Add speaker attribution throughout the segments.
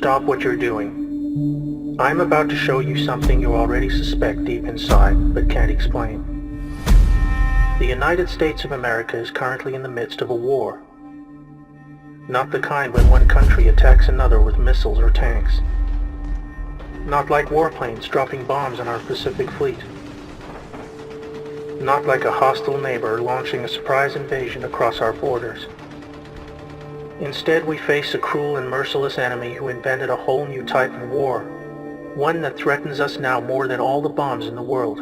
Speaker 1: stop what you're doing. I'm about to show you something you already suspect deep inside, but can't explain. The United States of America is currently in the midst of a war. Not the kind when one country attacks another with missiles or tanks. Not like warplanes dropping bombs on our Pacific Fleet. Not like a hostile neighbor launching a surprise invasion across our borders. Instead, we face a cruel and merciless enemy who invented a whole new type of war, one that threatens us now more than all the bombs in the world.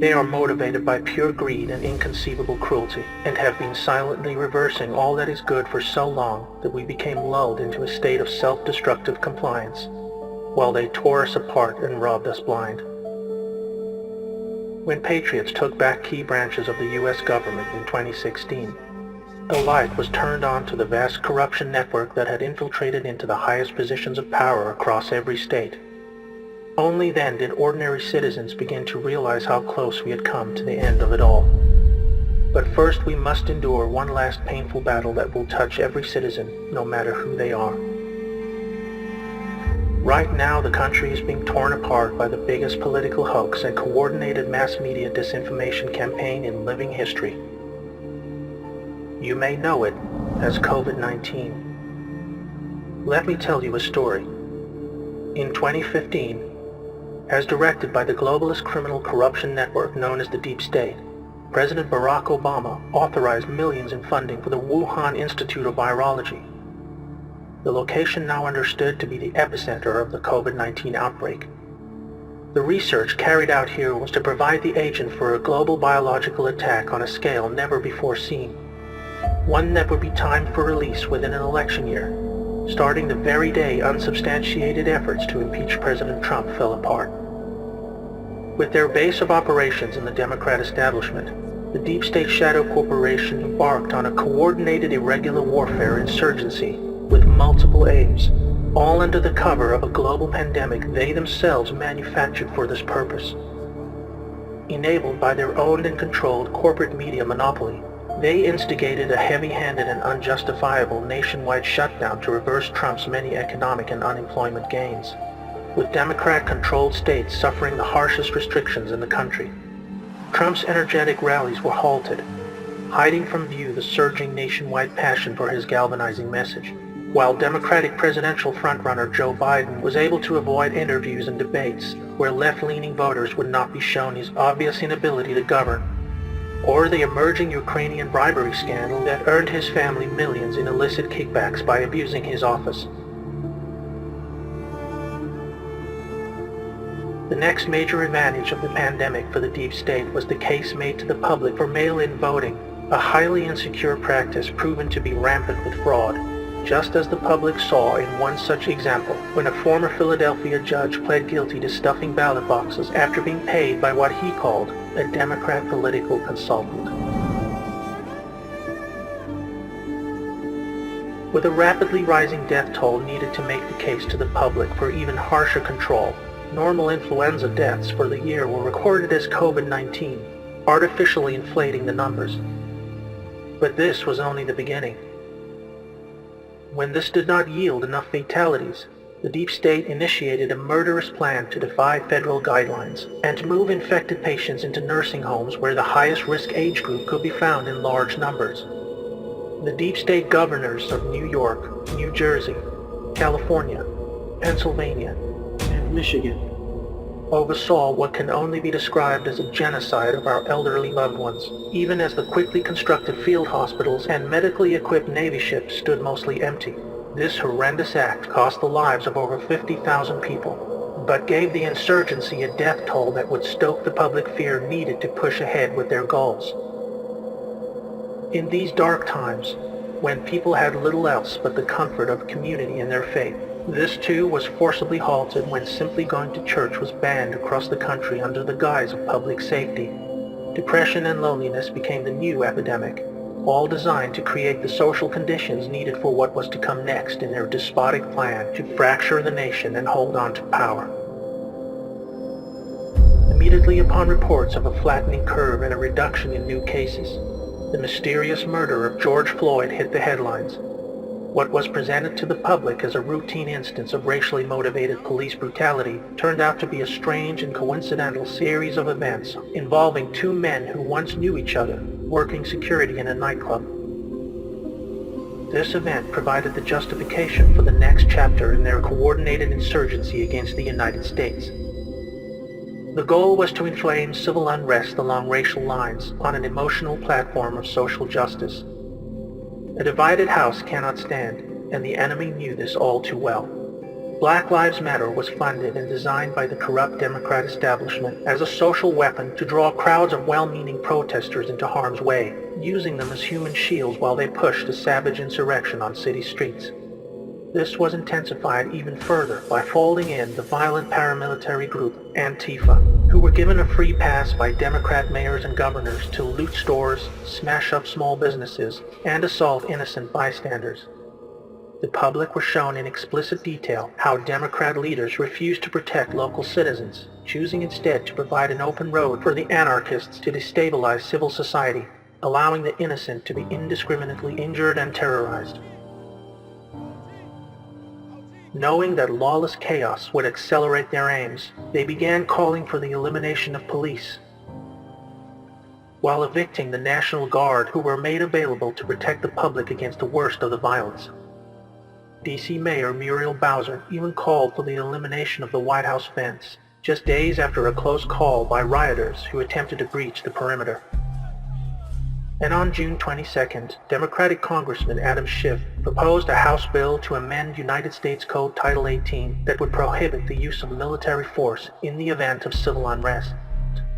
Speaker 1: They are motivated by pure greed and inconceivable cruelty, and have been silently reversing all that is good for so long that we became lulled into a state of self-destructive compliance, while they tore us apart and robbed us blind. When patriots took back key branches of the U.S. government in 2016, a light was turned on to the vast corruption network that had infiltrated into the highest positions of power across every state. Only then did ordinary citizens begin to realize how close we had come to the end of it all. But first we must endure one last painful battle that will touch every citizen, no matter who they are. Right now the country is being torn apart by the biggest political hoax and coordinated mass media disinformation campaign in living history. You may know it as COVID-19. Let me tell you a story. In 2015, as directed by the globalist criminal corruption network known as the Deep State, President Barack Obama authorized millions in funding for the Wuhan Institute of Virology, the location now understood to be the epicenter of the COVID-19 outbreak. The research carried out here was to provide the agent for a global biological attack on a scale never before seen, one that would be timed for release within an election year, starting the very day unsubstantiated efforts to impeach President Trump fell apart. With their base of operations in the Democrat establishment, the Deep State Shadow Corporation embarked on a coordinated irregular warfare insurgency with multiple aims, all under the cover of a global pandemic they themselves manufactured for this purpose. Enabled by their owned and controlled corporate media monopoly, they instigated a heavy-handed and unjustifiable nationwide shutdown to reverse Trump's many economic and unemployment gains, with Democrat-controlled states suffering the harshest restrictions in the country. Trump's energetic rallies were halted, hiding from view the surging nationwide passion for his galvanizing message, while Democratic presidential frontrunner Joe Biden was able to avoid interviews and debates where left-leaning voters would not be shown his obvious inability to govern, or the emerging Ukrainian bribery scandal that earned his family millions in illicit kickbacks by abusing his office. The next major advantage of the pandemic for the Deep State was the case made to the public for mail-in voting, a highly insecure practice proven to be rampant with fraud, just as the public saw in one such example when a former Philadelphia judge pled guilty to stuffing ballot boxes after being paid by what he called a Democrat political consultant. With a rapidly rising death toll needed to make the case to the public for even harsher control, normal influenza deaths for the year were recorded as COVID-19, artificially inflating the numbers. But this was only the beginning. When this did not yield enough fatalities, the Deep State initiated a murderous plan to defy federal guidelines and to move infected patients into nursing homes where the highest risk age group could be found in large numbers. The Deep State governors of New York, New Jersey, California, Pennsylvania, and Michigan oversaw what can only be described as a genocide of our elderly loved ones, even as the quickly constructed field hospitals and medically equipped Navy ships stood mostly empty. This horrendous act cost the lives of over 50,000 people, but gave the insurgency a death toll that would stoke the public fear needed to push ahead with their goals. In these dark times, when people had little else but the comfort of community in their faith, this too was forcibly halted when simply going to church was banned across the country under the guise of public safety. Depression and loneliness became the new epidemic, all designed to create the social conditions needed for what was to come next in their despotic plan to fracture the nation and hold on to power. Immediately upon reports of a flattening curve and a reduction in new cases, the mysterious murder of George Floyd hit the headlines. What was presented to the public as a routine instance of racially motivated police brutality turned out to be a strange and coincidental series of events involving two men who once knew each other, working security in a nightclub. This event provided the justification for the next chapter in their coordinated insurgency against the United States. The goal was to inflame civil unrest along racial lines on an emotional platform of social justice. A divided house cannot stand, and the enemy knew this all too well. Black Lives Matter was funded and designed by the corrupt Democrat establishment as a social weapon to draw crowds of well-meaning protesters into harm's way, using them as human shields while they pushed a savage insurrection on city streets. This was intensified even further by folding in the violent paramilitary group Antifa, who were given a free pass by Democrat mayors and governors to loot stores, smash up small businesses, and assault innocent bystanders. The public were shown in explicit detail how Democrat leaders refused to protect local citizens, choosing instead to provide an open road for the anarchists to destabilize civil society, allowing the innocent to be indiscriminately injured and terrorized. Knowing that lawless chaos would accelerate their aims, they began calling for the elimination of police, while evicting the National Guard who were made available to protect the public against the worst of the violence. D.C. Mayor Muriel Bowser even called for the elimination of the White House fence, just days after a close call by rioters who attempted to breach the perimeter. And on June 22nd, Democratic Congressman Adam Schiff proposed a House bill to amend United States Code Title 18 that would prohibit the use of military force in the event of civil unrest,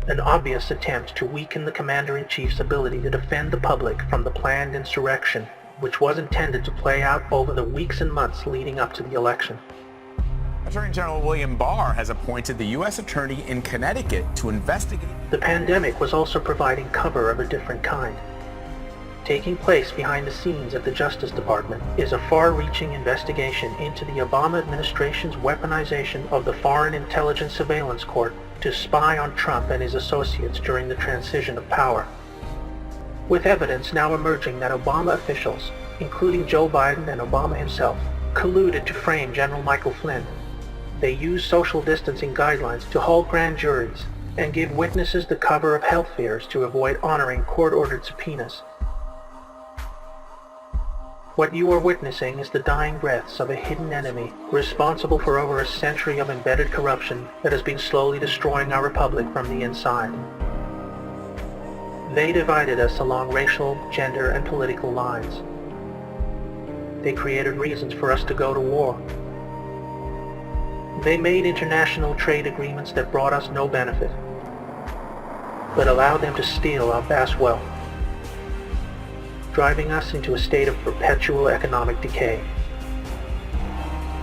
Speaker 1: an obvious attempt to weaken the Commander-in-Chief's ability to defend the public from the planned insurrection, which was intended to play out over the weeks and months leading up to the election.
Speaker 2: Attorney General William Barr has appointed the U.S. Attorney in Connecticut to investigate.
Speaker 1: The pandemic was also providing cover of a different kind. Taking place behind the scenes at the Justice Department is a far-reaching investigation into the Obama administration's weaponization of the Foreign Intelligence Surveillance Court to spy on Trump and his associates during the transition of power. With evidence now emerging that Obama officials, including Joe Biden and Obama himself, colluded to frame General Michael Flynn, they used social distancing guidelines to hold grand juries and give witnesses the cover of health fears to avoid honoring court-ordered subpoenas. What you are witnessing is the dying breaths of a hidden enemy responsible for over a century of embedded corruption that has been slowly destroying our republic from the inside. They divided us along racial, gender, and political lines. They created reasons for us to go to war. They made international trade agreements that brought us no benefit, but allowed them to steal our vast wealth, driving us into a state of perpetual economic decay.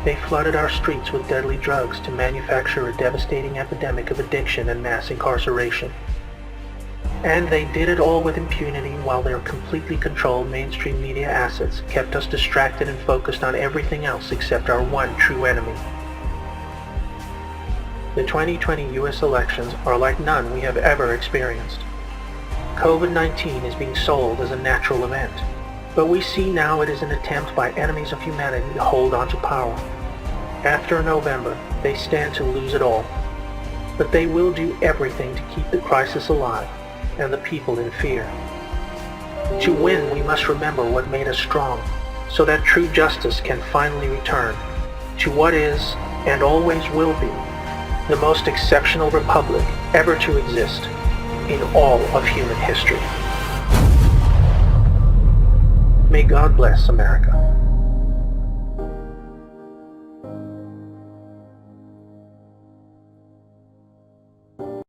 Speaker 1: They flooded our streets with deadly drugs to manufacture a devastating epidemic of addiction and mass incarceration. And they did it all with impunity while their completely controlled mainstream media assets kept us distracted and focused on everything else except our one true enemy. The 2020 U.S. elections are like none we have ever experienced. COVID-19 is being sold as a natural event, but we see now it is an attempt by enemies of humanity to hold on to power. After November, they stand to lose it all, but they will do everything to keep the crisis alive and the people in fear. To win, we must remember what made us strong, so that true justice can finally return to what is, and always will be, the most exceptional republic ever to exist in all of human history. May God bless America.